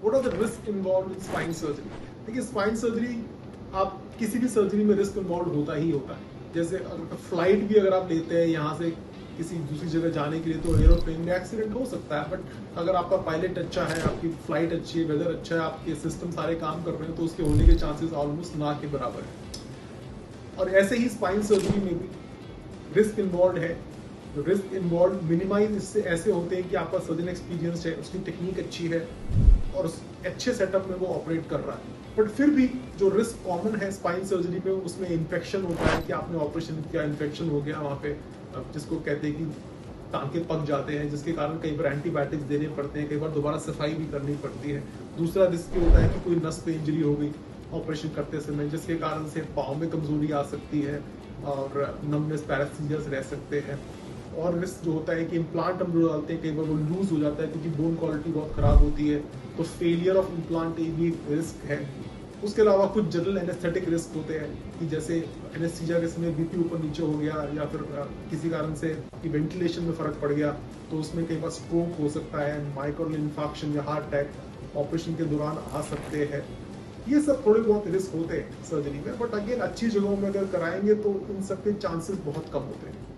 What are the risk involve in spine surgery? देखिए, spine surgery, आप किसी भी सर्जरी में रिस्क इन्वॉल्व होता ही होता है। जैसे फ्लाइट भी अगर आप लेते हैं यहाँ से किसी दूसरी जगह जाने के लिए, तो एरोप्लेन में एक्सीडेंट हो सकता है, बट अगर आपका पायलट अच्छा है, आपकी फ्लाइट अच्छी है, वेदर अच्छा है, आपके सिस्टम सारे काम कर रहे हैं, तो उसके होने के चांसेस ऑलमोस्ट ना के बराबर है। और ऐसे ही स्पाइन सर्जरी में भी रिस्क इन्वॉल्व है। रिस्क इन्वॉल्व मिनिमाइज इससे ऐसे होते हैं कि आपका सर्जन एक्सपीरियंस है, उसकी टेक्निक अच्छी है और उस अच्छे सेटअप में वो ऑपरेट कर रहा है। बट फिर भी जो रिस्क कॉमन है स्पाइन सर्जरी में, उसमें इन्फेक्शन होता है कि आपने ऑपरेशन किया, इन्फेक्शन हो गया वहाँ पे, जिसको कहते हैं कि टांके पक जाते हैं, जिसके कारण कई बार एंटीबायोटिक्स देने पड़ते हैं, कई बार दोबारा सफाई भी करनी पड़ती है। दूसरा रिस्क ये होता है कि कोई नस पे इंजरी हो गई ऑपरेशन करते समय, जिसके कारण से पाँव में कमजोरी आ सकती है और नमनेस, पैरासीजर्स रह सकते हैं। और रिस्क जो होता है कि इम्प्लांट हम जो डालते हैं, कई बार वो लूज हो जाता है क्योंकि बोन क्वालिटी बहुत खराब होती है, तो फेलियर ऑफ इम्प्लांट भी एक रिस्क है। उसके अलावा कुछ जनरल एनेस्थेटिक रिस्क होते हैं कि जैसे एनेस्थीसिया के समय बीपी ऊपर नीचे हो गया या फिर किसी कारण से कि वेंटिलेशन में फर्क पड़ गया, तो उसमें कई बार स्ट्रोक हो सकता है, माइक्रोल इन्फाक्शन या हार्ट अटैक ऑपरेशन के दौरान आ सकते हैं। ये सब थोड़े बहुत रिस्क होते हैं सर्जरी में, बट अगेन अच्छी जगहों में अगर कराएंगे तो इन सब के चांसेस बहुत कम होते हैं।